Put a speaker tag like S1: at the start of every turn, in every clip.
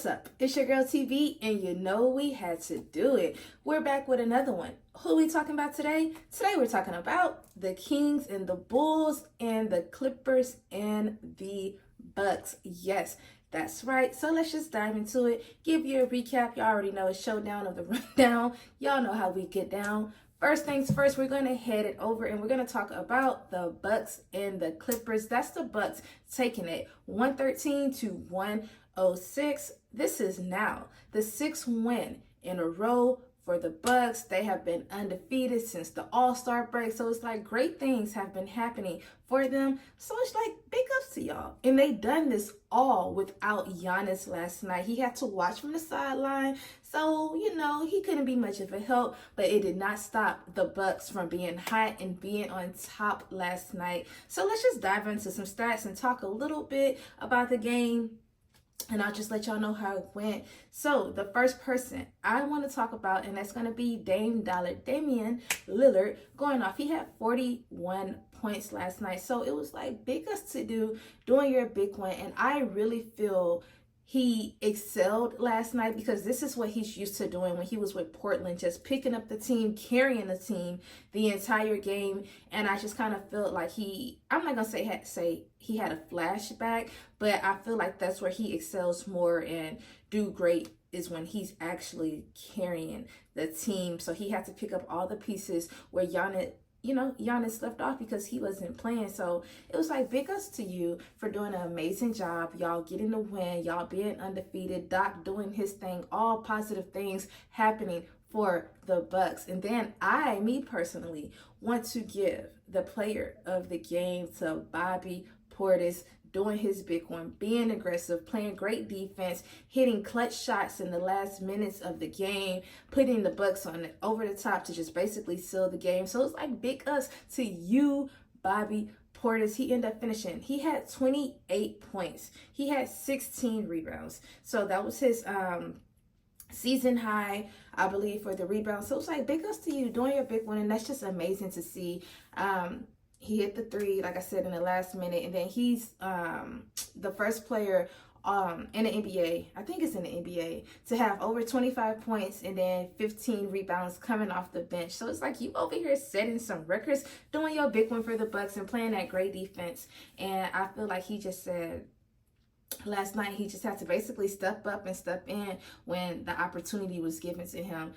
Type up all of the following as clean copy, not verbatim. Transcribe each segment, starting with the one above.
S1: What's up? It's your girl TV, and you know we had to do it. We're back with another one. Who are we talking about today? Today we're talking about the Kings and the Bulls and the Clippers and the Bucks. Yes, that's right. So let's just dive into it. Give you a recap. Y'all already know it's showdown of the rundown. Y'all know how we get down. First things first, we're going to head it over and we're going to talk about the Bucks and the Clippers. That's the Bucks taking it 113 to 106. This is now the 6th win in a row for the Bucks. They have been undefeated since the All-Star break. So it's like great things have been happening for them. So it's like big ups to y'all. And they done this all without Giannis last night. He had to watch from the sideline. So, he couldn't be much of a help, but it did not stop the Bucks from being hot and being on top last night. So let's just dive into some stats and talk a little bit about the game. And I'll just let y'all know how it went. So the first person I want to talk about, and that's going to be Damian Lillard going off. He had 41 points last night. So it was like big us to do doing your big one. And I really feel he excelled last night because this is what he's used to doing when he was with Portland, just picking up the team, carrying the team the entire game. And I just kind of felt like I'm not going to say he had a flashback, but I feel like that's where he excels more and do great is when he's actually carrying the team. So he had to pick up all the pieces where Giannis left off because he wasn't playing. So it was like big ups to you for doing an amazing job. Y'all getting the win. Y'all being undefeated. Doc doing his thing. All positive things happening for the Bucks. And then me personally, want to give the player of the game to Bobby Portis, doing his big one, being aggressive, playing great defense, hitting clutch shots in the last minutes of the game, putting the Bucks on it over the top to just basically seal the game. So it's like big ups to you, Bobby Portis. He ended up finishing. He had 28 points. He had 16 rebounds. So that was his season high, I believe, for the rebounds. So it's like big ups to you doing your big one, and that's just amazing to see. He hit the three, like I said, in the last minute, and then he's the first player in the NBA, I think it's in the NBA, to have over 25 points and then 15 rebounds coming off the bench. So it's like you over here setting some records, doing your big one for the Bucks and playing that great defense. And I feel like he just said last night he just had to basically step up and step in when the opportunity was given to him.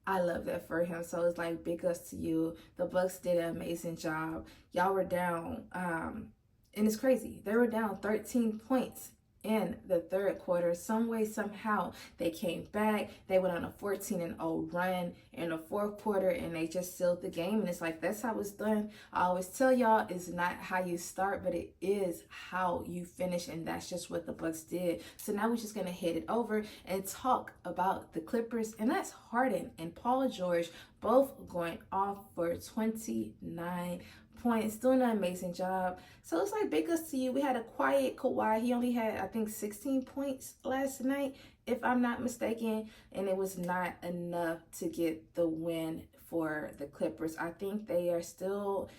S1: I love that for him. So it's like big ups to you. The Bucks did an amazing job. Y'all were down, and it's crazy. They were down 13 points in the third quarter. Some way, somehow, they came back. They went on a 14-0 run in the fourth quarter, and they just sealed the game. And it's like, that's how it's done. I always tell y'all, it's not how you start, but it is how you finish, and that's just what the Bucks did. So now we're just going to head it over and talk about the Clippers, and that's Harden and Paul George both going off for 29 points, doing an amazing job. So it's like big ups to you. We had a quiet Kawhi. He only had, I think, 16 points last night, if I'm not mistaken, and it was not enough to get the win for the Clippers. I think they're still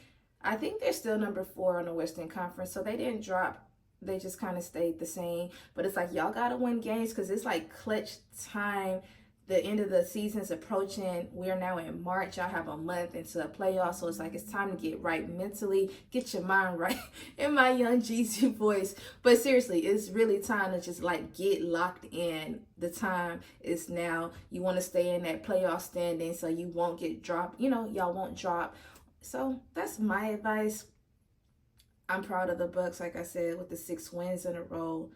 S1: number 4 on the Western Conference, so they didn't drop. They just kind of stayed the same. But it's like y'all gotta win games because it's like clutch time. The end of the season's approaching. We're now in March. Y'all have a month into the playoffs, so it's like it's time to get right mentally, get your mind right, in my young Jeezy voice. But seriously, it's really time to just like get locked in. The time is now. You want to stay in that playoff standing so you won't get dropped. Y'all won't drop. So that's my advice. I'm proud of the Bucks, like I said, with the 6 wins in a row.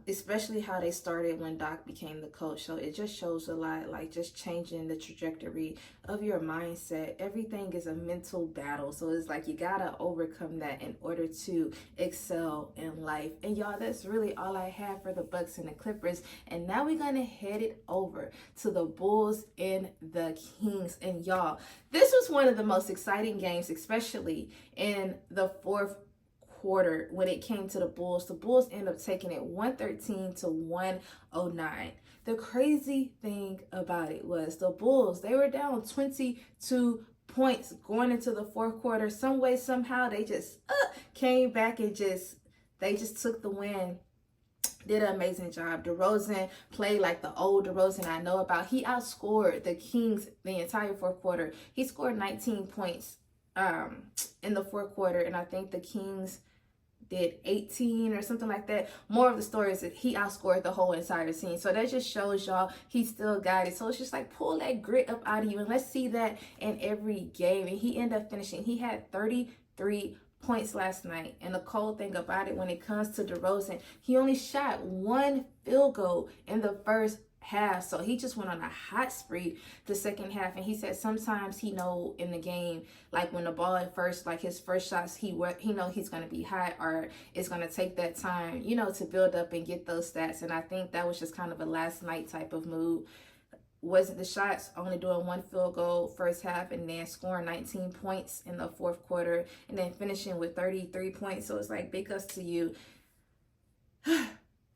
S1: Especially how they started when Doc became the coach. So it just shows a lot, like just changing the trajectory of your mindset. Everything is a mental battle. So it's like you gotta overcome that in order to excel in life. And y'all, that's really all I have for the Bucks and the Clippers. And now we're gonna head it over to the Bulls and the Kings. And y'all, this was one of the most exciting games, especially in the fourth quarter when it came to the Bulls. The Bulls ended up taking it 113 to 109. The crazy thing about it was the Bulls, they were down 22 points going into the fourth quarter. Some way, somehow, they just came back and they just took the win. did an amazing job. DeRozan played like the old DeRozan I know about. He outscored the Kings the entire fourth quarter. He scored 19 points in the fourth quarter, and I think the Kings did 18 or something like that. More of the story is that he outscored the whole entire team. So that just shows y'all he still got it. So it's just like pull that grit up out of you, and let's see that in every game. And he ended up finishing. He had 33 points last night. And the cold thing about it, when it comes to DeRozan, he only shot one field goal in the first half. So he just went on a hot spree the second half. And he said sometimes he know in the game, like when the ball at first, like his first shots, he know he's going to be hot, or it's going to take that time, you know, to build up and get those stats. And I think that was just kind of a last night type of move. Wasn't the shots, only doing one field goal first half, and then scoring 19 points in the fourth quarter, and then finishing with 33 points. So it's like, big ups to you.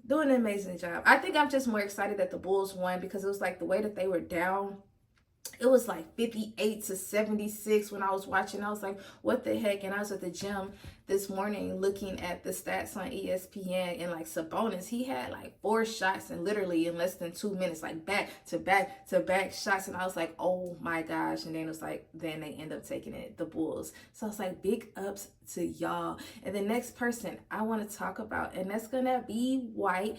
S1: Doing an amazing job. I think I'm just more excited that the Bulls won, because it was like the way that they were down. It was like 58-76 when I was watching. I was like, what the heck? And I was at the gym this morning looking at the stats on ESPN, and like Sabonis, he had like 4 shots and literally in less than 2 minutes, like back to back to back shots. And I was like, oh my gosh. And then it was like, then they end up taking it, the Bulls. So it's like, big ups to y'all. And the next person I want to talk about, and that's gonna be White,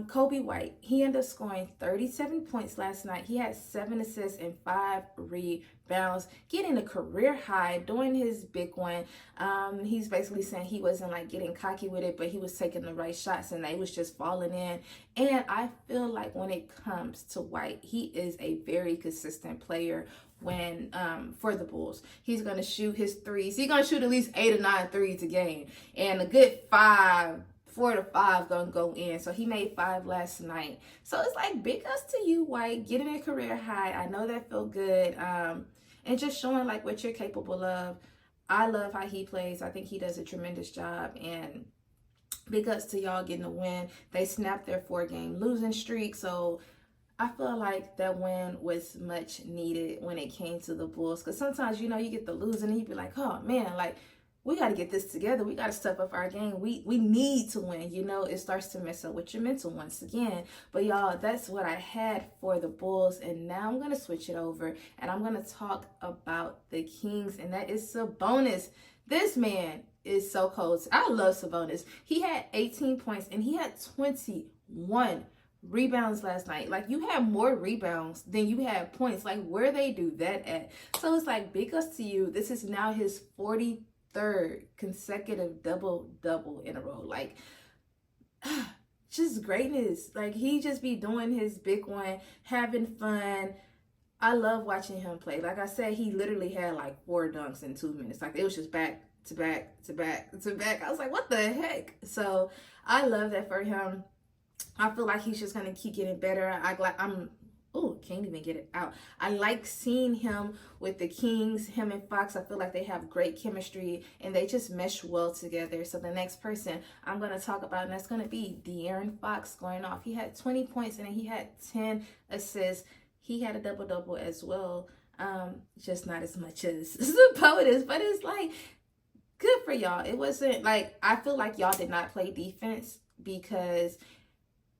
S1: Kobe White. He ended up scoring 37 points last night. He had 7 assists and 5 rebounds, getting a career high, doing his big one. He's basically saying he wasn't like getting cocky with it, but he was taking the right shots and they was just falling in. And I feel like when it comes to White, he is a very consistent player when for the Bulls. He's going to shoot his threes. He's going to shoot at least 8 or 9 threes a game, and a good 4 to 5 gonna go in. So he made 5 last night. So it's like, big ups to you, White, getting a career high. I know that felt good. And just showing like what you're capable of. I love how he plays. I think he does a tremendous job, and big ups to y'all getting a win. They snapped their 4-game losing streak. So I feel like that win was much needed when it came to the Bulls. Because sometimes, you know, you get the losing and you be like, oh man, like, we got to get this together. We got to step up our game. We need to win. You know, it starts to mess up with your mental once again. But y'all, that's what I had for the Bulls. And now I'm going to switch it over, and I'm going to talk about the Kings, and that is Sabonis. This man is so cold. I love Sabonis. He had 18 points and he had 21 rebounds last night. Like, you had more rebounds than you had points. Like, where they do that at? So it's like, big ups to you. This is now his 43rd consecutive double in a row. Like, just greatness. Like, he just be doing his big one, having fun. I love watching him play. Like I said, he literally had like 4 dunks in 2 minutes. Like, it was just back to back to back to back. I was like, what the heck? So I love that for him. I feel like he's just gonna keep getting better. Can't even get it out. I like seeing him with the Kings, him and Fox. I feel like they have great chemistry and they just mesh well together. So the next person I'm going to talk about, and that's going to be De'Aaron Fox going off. He had 20 points and he had 10 assists. He had a double-double as well. Just not as much as Sabonis, but it's like, good for y'all. It wasn't like, I feel like y'all did not play defense, because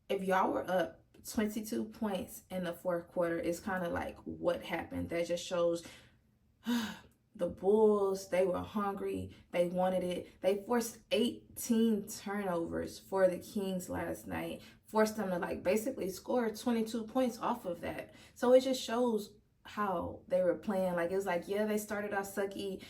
S1: if y'all were up 22 points in the fourth quarter, it's kind of like, what happened? That just shows the Bulls, they were hungry. They wanted it. They forced 18 turnovers for the Kings last night. Forced them to like basically score 22 points off of that. So it just shows how they were playing. Like, it was like, yeah, they started off sucky,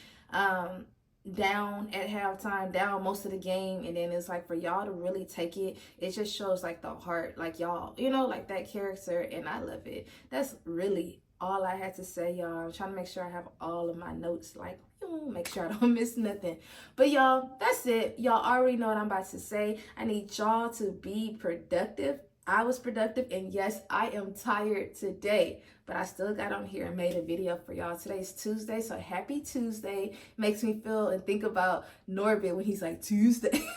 S1: down at halftime, down most of the game, and then it's like, for y'all to really take it, it just shows like the heart, like y'all, you know, like that character, and I love it. That's really all I had to say, y'all. I'm trying to make sure I have all of my notes, like, make sure I don't miss nothing. But y'all, that's it. Y'all already know what I'm about to say. I need y'all to be productive. I was productive, and yes, I am tired today, but I still got on here and made a video for y'all. Today's Tuesday, so happy Tuesday. Makes me feel and think about Norbit when he's like, Tuesday.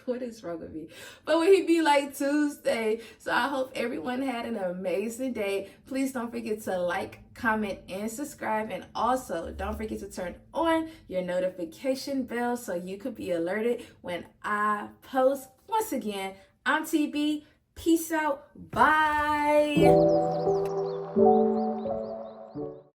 S1: What is wrong with me? But when he be like, Tuesday. So I hope everyone had an amazing day. Please don't forget to like, comment, and subscribe. And also, don't forget to turn on your notification bell so you could be alerted when I post. Once again, I'm TB. Peace out. Bye.